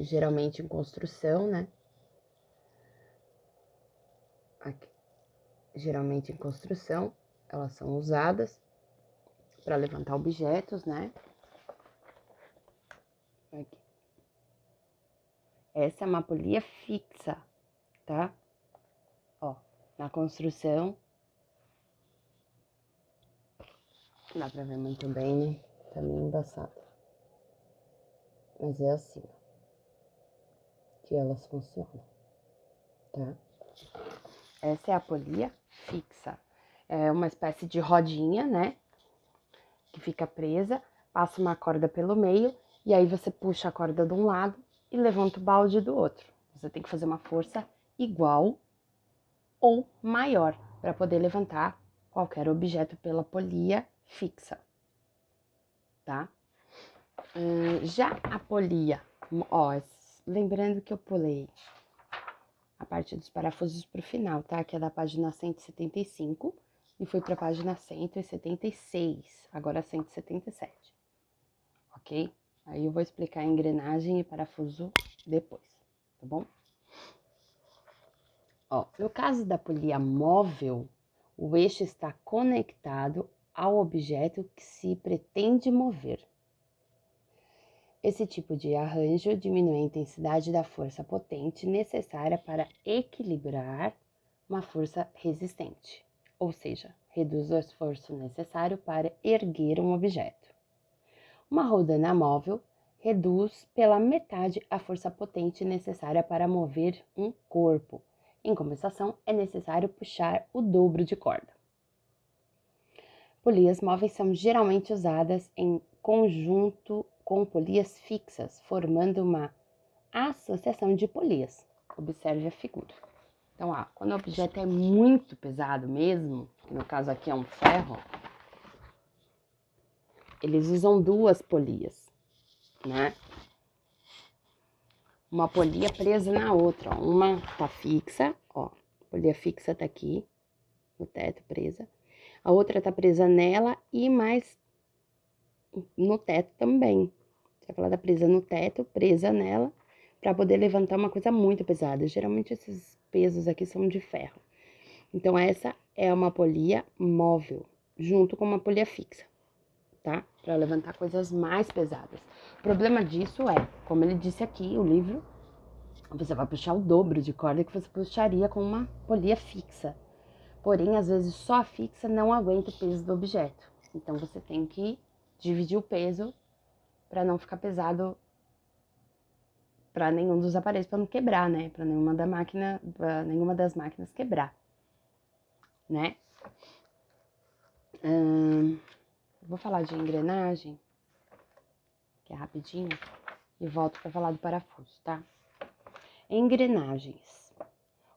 geralmente em construção, né? Aqui. Geralmente em construção, elas são usadas para levantar objetos, né? Aqui. Essa é uma polia fixa, tá? Ó, na construção, dá pra ver muito bem, né? Tá meio embaçado. Mas é assim, ó, que elas funcionam, tá? Essa é a polia fixa. É uma espécie de rodinha, né? Que fica presa, passa uma corda pelo meio, e aí você puxa a corda de um lado e levanta o balde do outro. Você tem que fazer uma força igual ou maior para poder levantar qualquer objeto pela polia fixa, tá? Já a polia, ó, lembrando que eu pulei a parte dos parafusos pro final, tá? Que é da página 175 e fui pra página 176, agora 177, ok? Aí eu vou explicar a engrenagem e parafuso depois, tá bom? Ó, no caso da polia móvel, o eixo está conectado ao objeto que se pretende mover. Esse tipo de arranjo diminui a intensidade da força potente necessária para equilibrar uma força resistente, ou seja, reduz o esforço necessário para erguer um objeto. Uma rodana móvel reduz pela metade a força potente necessária para mover um corpo. Em compensação, é necessário puxar o dobro de corda. Polias móveis são geralmente usadas em conjunto com polias fixas, formando uma associação de polias. Observe a figura. Então, quando o objeto é muito pesado mesmo, que no caso aqui é um ferro, eles usam duas polias, né? Uma polia presa na outra, ó. Uma tá fixa, ó, a polia fixa tá aqui, no teto presa. A outra tá presa nela e mais no teto também. Só que ela tá presa no teto, presa nela, para poder levantar uma coisa muito pesada. Geralmente esses pesos aqui são de ferro. Então essa é uma polia móvel, junto com uma polia fixa, tá? Para levantar coisas mais pesadas. O problema disso é, como ele disse aqui, o livro, você vai puxar o dobro de corda que você puxaria com uma polia fixa. Porém, às vezes só a fixa não aguenta o peso do objeto. Então você tem que dividir o peso para não ficar pesado para nenhum dos aparelhos, para não quebrar, né? Para nenhuma das máquinas quebrar, né? Vou falar de engrenagem, que é rapidinho, e volto para falar do parafuso, tá? Engrenagens.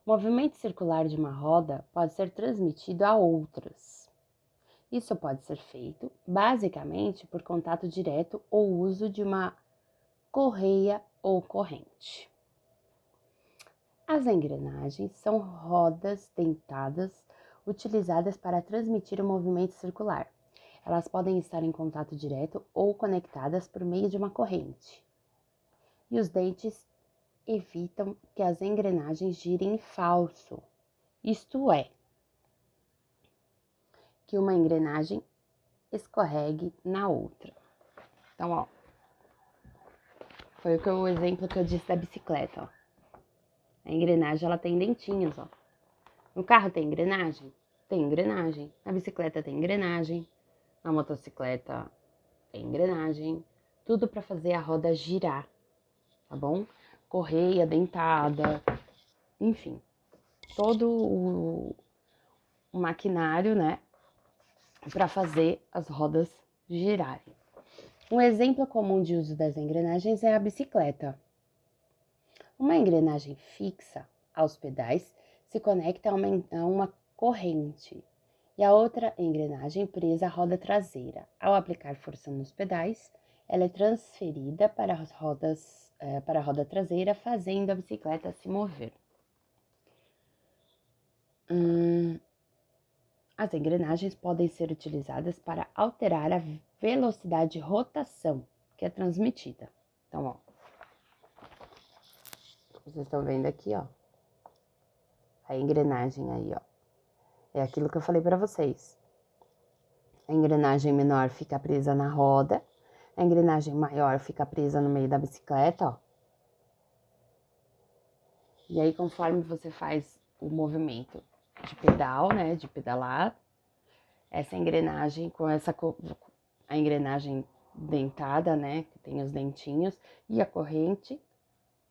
O movimento circular de uma roda pode ser transmitido a outras. Isso pode ser feito, basicamente, por contato direto ou uso de uma correia ou corrente. As engrenagens são rodas dentadas utilizadas para transmitir o movimento circular. Elas podem estar em contato direto ou conectadas por meio de uma corrente. E os dentes evitam que as engrenagens girem em falso, isto é, que uma engrenagem escorregue na outra. Então, ó, foi o exemplo que eu disse da bicicleta, ó. A engrenagem, ela tem dentinhos, ó. No carro tem engrenagem? Tem engrenagem. Na bicicleta tem engrenagem. Na motocicleta tem engrenagem. Tudo para fazer a roda girar, tá bom? Correia dentada, enfim. Todo o maquinário, né? Para fazer as rodas girarem. Um exemplo comum de uso das engrenagens é a bicicleta. Uma engrenagem fixa aos pedais se conecta a uma corrente e a outra engrenagem presa à roda traseira. Ao aplicar força nos pedais, ela é transferida para a roda traseira, fazendo a bicicleta se mover. As engrenagens podem ser utilizadas para alterar a velocidade de rotação que é transmitida. Então, ó, Vocês estão vendo aqui, ó. A engrenagem aí, ó. É aquilo que eu falei pra vocês. A engrenagem menor fica presa na roda. A engrenagem maior fica presa no meio da bicicleta, ó. E aí, conforme você faz o movimento de pedal, né, de pedalar, essa engrenagem a engrenagem dentada, né, que tem os dentinhos, e a corrente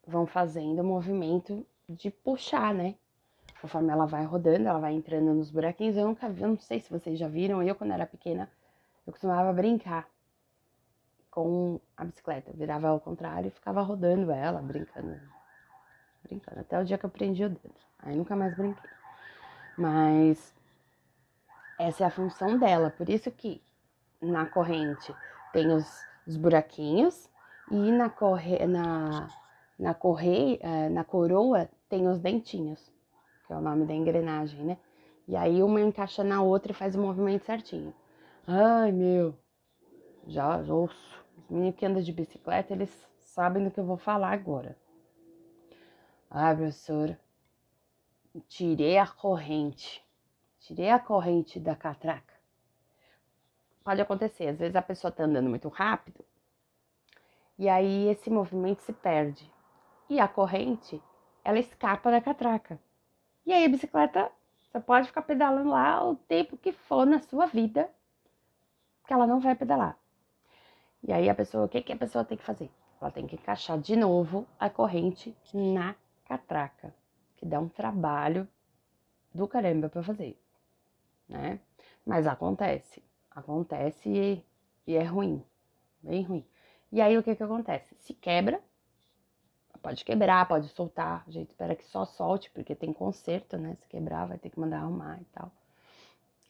vão fazendo o movimento de puxar, né? Conforme ela vai rodando, ela vai entrando nos buraquinhos. Eu nunca vi, eu não sei se vocês já viram, eu quando era pequena, eu costumava brincar com a bicicleta. Eu virava ao contrário e ficava rodando ela, brincando. Brincando, até o dia que eu prendi o dedo. Aí nunca mais brinquei. Mas essa é a função dela, por isso que na corrente tem os buraquinhos e na coroa tem os dentinhos, que é o nome da engrenagem, né? E aí uma encaixa na outra e faz o movimento certinho. Ai, meu, já ouço. Os meninos que andam de bicicleta, eles sabem do que eu vou falar agora. Ai, professora, tirei a corrente da catraca. Pode acontecer, às vezes a pessoa tá andando muito rápido e aí esse movimento se perde. E a corrente, ela escapa da catraca. E aí a bicicleta, você pode ficar pedalando lá o tempo que for na sua vida, que ela não vai pedalar. E aí a pessoa, o que que a pessoa tem que fazer? Ela tem que encaixar de novo a corrente na catraca, que dá um trabalho do caramba pra fazer, né? Mas acontece e é ruim, bem ruim. E aí o que que acontece? Se quebra, pode quebrar, pode soltar, a gente espera que só solte, porque tem conserto, né? Se quebrar vai ter que mandar arrumar e tal.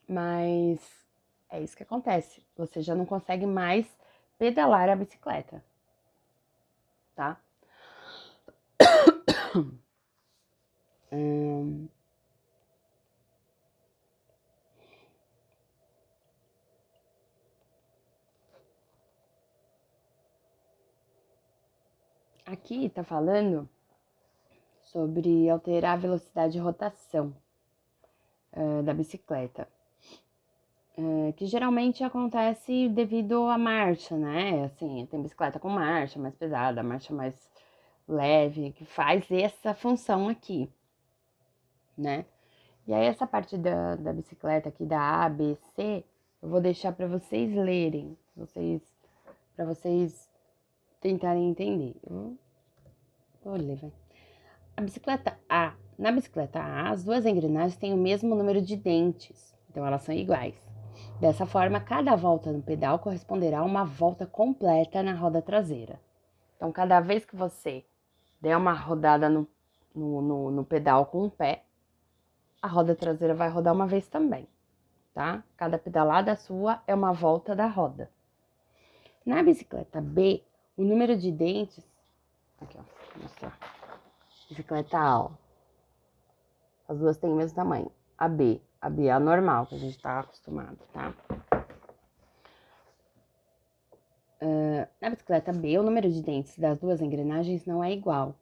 Mas é isso que acontece, você já não consegue mais pedalar a bicicleta, tá? Aqui tá falando sobre alterar a velocidade de rotação da bicicleta, que geralmente acontece devido à marcha, né? Assim, tem bicicleta com marcha mais pesada, marcha mais leve, que faz essa função aqui, né? E aí essa parte da bicicleta aqui, da A, B, C, eu vou deixar para vocês lerem, para vocês tentarem entender. Vou ler, vai. Na bicicleta A, as duas engrenagens têm o mesmo número de dentes, então elas são iguais. Dessa forma, cada volta no pedal corresponderá a uma volta completa na roda traseira. Então, cada vez que você der uma rodada no pedal com o pé, a roda traseira vai rodar uma vez também, tá? Cada pedalada sua é uma volta da roda. Na bicicleta B, o número de dentes... Aqui, ó, vou mostrar. Bicicleta A, ó. As duas têm o mesmo tamanho. A B é a normal, que a gente tá acostumado, tá? Na bicicleta B, o número de dentes das duas engrenagens não é igual.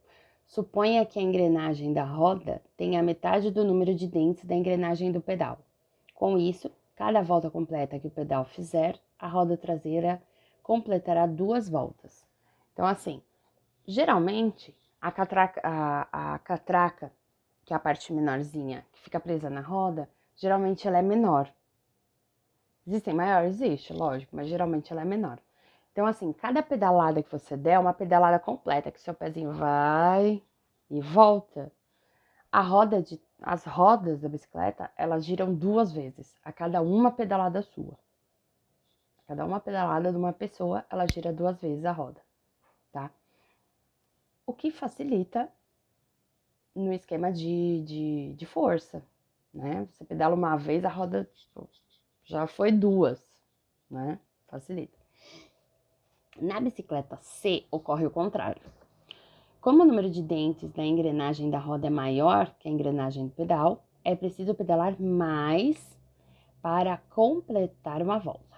Suponha que a engrenagem da roda tenha a metade do número de dentes da engrenagem do pedal. Com isso, cada volta completa que o pedal fizer, a roda traseira completará 2 voltas. Então, assim, geralmente, a catraca, que é a parte menorzinha, que fica presa na roda, geralmente ela é menor. Existem maiores? Existe, lógico, mas geralmente ela é menor. Então, assim, cada pedalada que você der é uma pedalada completa, que seu pezinho vai e volta. As rodas da bicicleta, elas giram 2 vezes, a cada uma pedalada sua. A cada uma pedalada de uma pessoa, ela gira 2 vezes a roda, tá? O que facilita no esquema de força, né? Você pedala uma vez, a roda já foi 2, né? Facilita. Na bicicleta C, ocorre o contrário. Como o número de dentes da engrenagem da roda é maior que a engrenagem do pedal, é preciso pedalar mais para completar uma volta.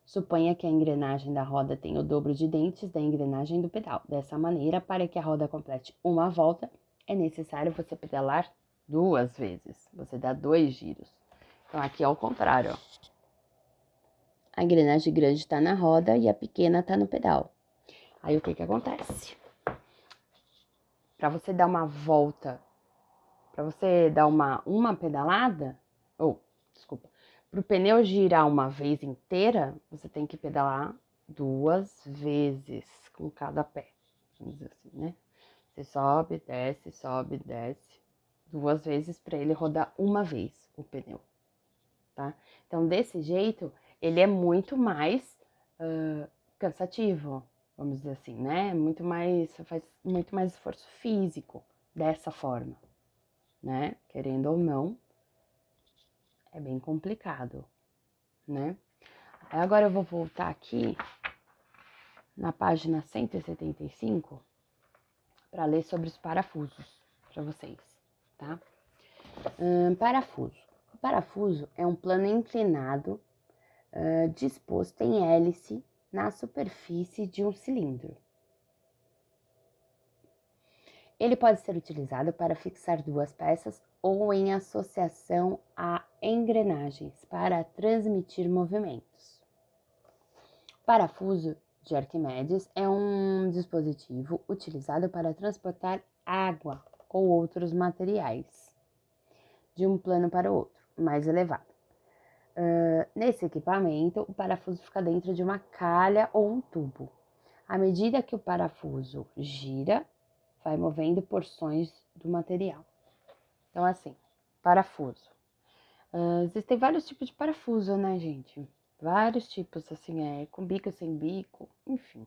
Suponha que a engrenagem da roda tem o dobro de dentes da engrenagem do pedal. Dessa maneira, para que a roda complete uma volta, é necessário você pedalar 2 vezes. Você dá 2 giros. Então, aqui é o contrário, ó. A engrenagem grande está na roda e a pequena está no pedal. Aí, o que acontece? Para você dar uma volta, para você dar uma pedalada, desculpa, para o pneu girar uma vez inteira, você tem que pedalar 2 vezes com cada pé, vamos dizer assim, né? Você sobe, desce 2 vezes para ele rodar uma vez o pneu, tá? Então, desse jeito, ele é muito mais cansativo, vamos dizer assim, né? Faz muito mais esforço físico dessa forma, né? Querendo ou não, é bem complicado, né? Agora eu vou voltar aqui na página 175 para ler sobre os parafusos para vocês, tá? Parafuso. O parafuso é um plano inclinado disposto em hélice na superfície de um cilindro. Ele pode ser utilizado para fixar 2 peças ou em associação a engrenagens para transmitir movimentos. O parafuso de Arquimedes é um dispositivo utilizado para transportar água ou outros materiais de um plano para o outro, mais elevado. Nesse equipamento, o parafuso fica dentro de uma calha ou um tubo. À medida que o parafuso gira, vai movendo porções do material. Então, assim, parafuso. Existem vários tipos de parafuso, né, gente? Vários tipos, assim, com bico, sem bico, enfim.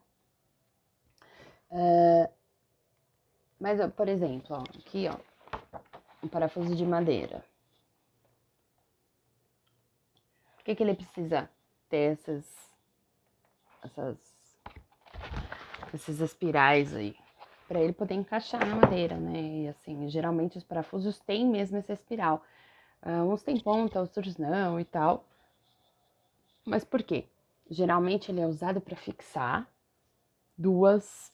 Mas, por exemplo, ó, aqui, ó, um parafuso de madeira. Por que ele precisa ter essas espirais aí? Para ele poder encaixar na madeira, né? E assim, geralmente os parafusos têm mesmo essa espiral. Uns têm ponta, outros não e tal. Mas por quê? Geralmente ele é usado para fixar duas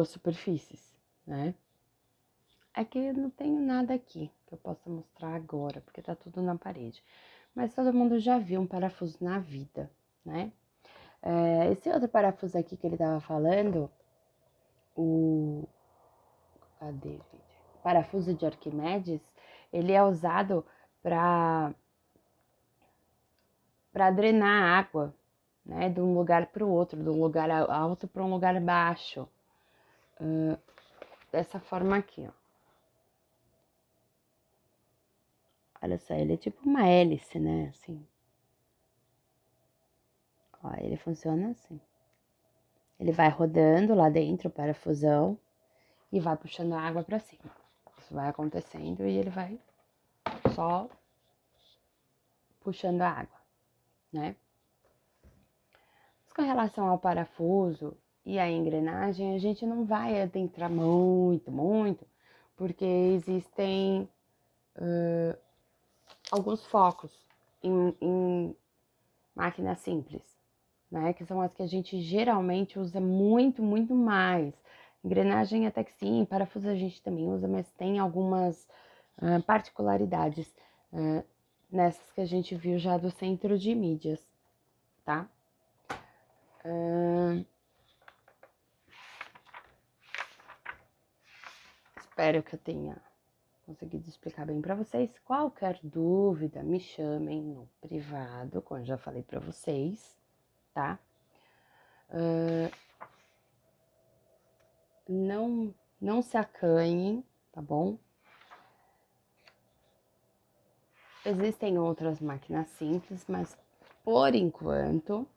superfícies, né? É que eu não tenho nada aqui que eu possa mostrar agora, porque tá tudo na parede. Mas todo mundo já viu um parafuso na vida, né? Esse outro parafuso aqui que ele tava falando, cadê, gente? O parafuso de Arquimedes, ele é usado para drenar água, né? De um lugar para o outro, de um lugar alto para um lugar baixo. Dessa forma aqui, ó. Olha só, ele é tipo uma hélice, né? Assim. Ó, ele funciona assim. Ele vai rodando lá dentro o parafusão e vai puxando a água para cima. Isso vai acontecendo e ele vai só puxando a água, né? Mas com relação ao parafuso e à engrenagem, a gente não vai adentrar muito, porque existem alguns focos em máquinas simples, né? Que são as que a gente geralmente usa muito mais. Engrenagem até que sim, parafuso a gente também usa, mas tem algumas particularidades nessas que a gente viu já do centro de mídias, tá? Espero que eu tenha conseguido explicar bem para vocês. Qualquer dúvida, me chamem no privado, como eu já falei para vocês, tá? Não se acanhem, tá bom? Existem outras máquinas simples, mas por enquanto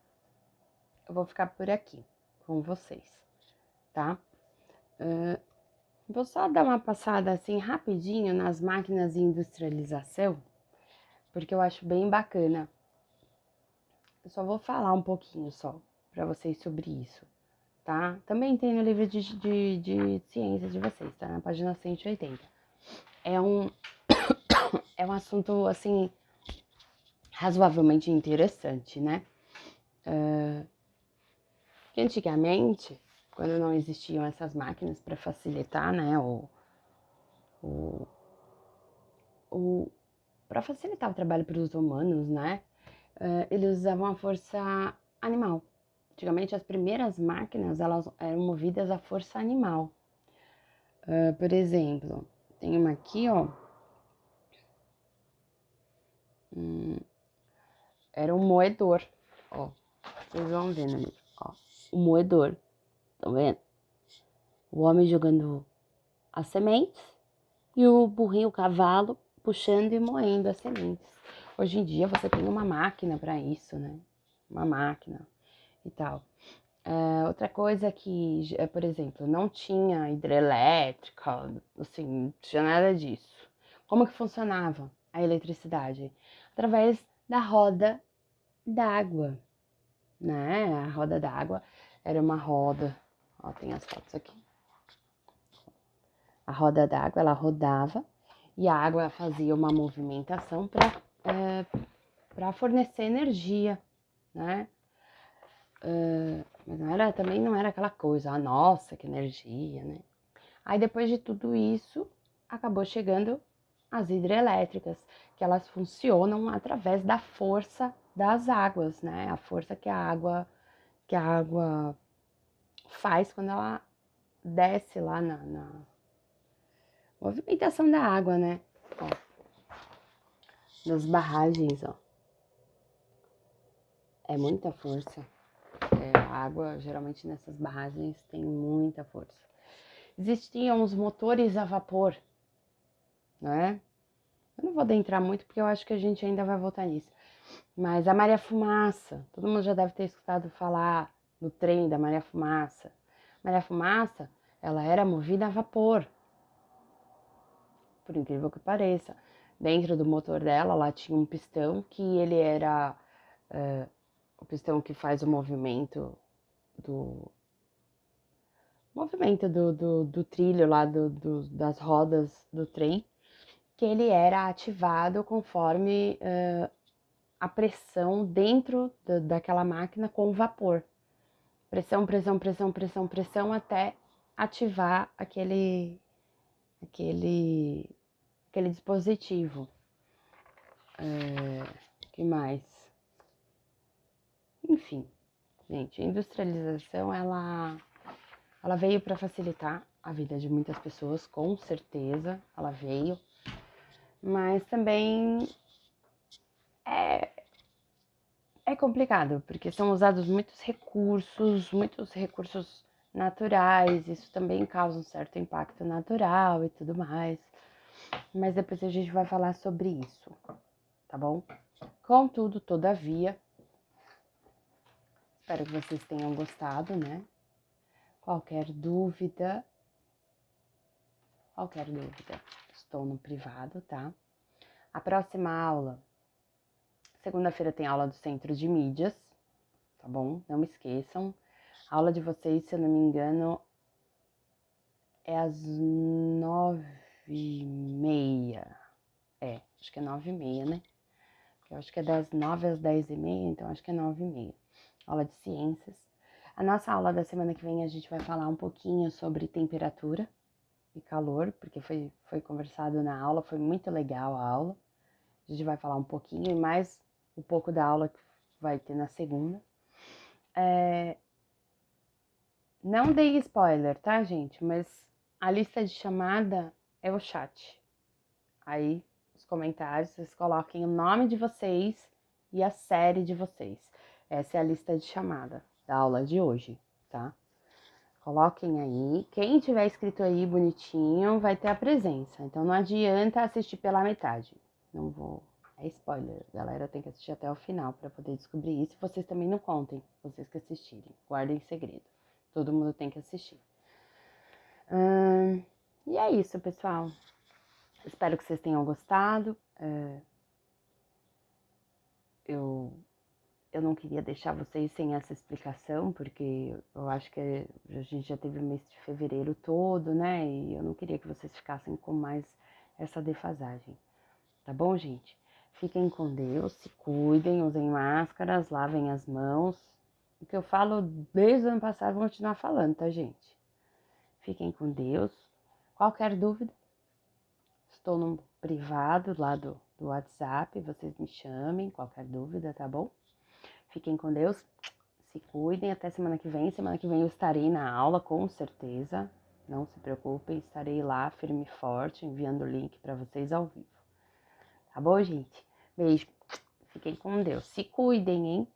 eu vou ficar por aqui com vocês, tá? Vou só dar uma passada assim rapidinho nas máquinas de industrialização, porque eu acho bem bacana. Eu só vou falar um pouquinho só para vocês sobre isso, tá? Também tem no livro de ciência de vocês, tá? Na página 180. É um assunto, assim, razoavelmente interessante, né? Que antigamente, quando não existiam essas máquinas para facilitar, né, para facilitar o trabalho para os humanos, né, eles usavam a força animal. Antigamente, as primeiras máquinas, elas eram movidas à força animal. Por exemplo, tem uma aqui, ó. Era um moedor, ó. Vocês vão vendo ali, ó. O moedor, estão vendo? O homem jogando as sementes e o burrinho, o cavalo, puxando e moendo as sementes. Hoje em dia você tem uma máquina para isso, né? Uma máquina e tal. Outra coisa que, por exemplo, não tinha hidrelétrica, assim, não tinha nada disso. Como que funcionava a eletricidade? Através da roda d'água, né? A roda d'água era uma roda, ó, tem as fotos aqui. A roda d'água, ela rodava e a água fazia uma movimentação para fornecer energia, né? Mas também não era aquela coisa, nossa, que energia, né? Aí depois de tudo isso, acabou chegando as hidrelétricas, que elas funcionam através da força das águas, né? A força que a água faz quando ela desce lá na movimentação da água, né? Ó, das barragens, ó. É muita força. A água, geralmente nessas barragens, tem muita força. Existiam os motores a vapor, né? Eu não vou adentrar muito porque eu acho que a gente ainda vai voltar nisso. Mas a Maria Fumaça, todo mundo já deve ter escutado falar do trem da Maria Fumaça. Maria Fumaça, ela era movida a vapor, por incrível que pareça. Dentro do motor dela, lá tinha um pistão que ele era o pistão que faz o do do trilho lá das rodas do trem, que ele era ativado conforme a pressão dentro daquela máquina com vapor. Pressão, pressão, pressão, pressão, pressão, até ativar aquele dispositivo. Que mais? Enfim, gente, a industrialização, ela veio para facilitar a vida de muitas pessoas, com certeza, ela veio. Mas também é complicado, porque são usados muitos recursos naturais, isso também causa um certo impacto natural e tudo mais. Mas depois a gente vai falar sobre isso, tá bom? Contudo, todavia, espero que vocês tenham gostado, né? Qualquer dúvida, estou no privado, tá? A próxima aula, segunda-feira tem aula do Centro de Mídias, tá bom? Não me esqueçam. A aula de vocês, se eu não me engano, é às 9h30. Acho que é 9h30, né? Eu acho que é das 9 às 10h30, então acho que é 9h30. Aula de ciências. A nossa aula da semana que vem a gente vai falar um pouquinho sobre temperatura e calor, porque foi conversado na aula, foi muito legal a aula. A gente vai falar um pouquinho e mais um pouco da aula que vai ter na segunda. Não dei spoiler, tá, gente? Mas a lista de chamada é o chat. Aí, os comentários, vocês coloquem o nome de vocês e a série de vocês. Essa é a lista de chamada da aula de hoje, tá? Coloquem aí. Quem tiver escrito aí bonitinho vai ter a presença. Então não adianta assistir pela metade. Não vou. É spoiler. Galera tem que assistir até o final para poder descobrir isso. Vocês também não contem, vocês que assistirem. Guardem em segredo. Todo mundo tem que assistir. E é isso, pessoal. Espero que vocês tenham gostado. Eu não queria deixar vocês sem essa explicação, porque eu acho que a gente já teve o mês de fevereiro todo, né? E eu não queria que vocês ficassem com mais essa defasagem. Tá bom, gente? Fiquem com Deus, se cuidem, usem máscaras, lavem as mãos, O que eu falo desde o ano passado, vou continuar falando, tá, gente? Fiquem com Deus. Qualquer dúvida, estou no privado lá do WhatsApp, vocês me chamem, qualquer dúvida, tá bom? Fiquem com Deus, se cuidem, até semana que vem. Semana que vem eu estarei na aula, com certeza. Não se preocupem, estarei lá firme e forte, enviando o link para vocês ao vivo. Tá bom, gente? Beijo. Fiquem com Deus. Se cuidem, hein?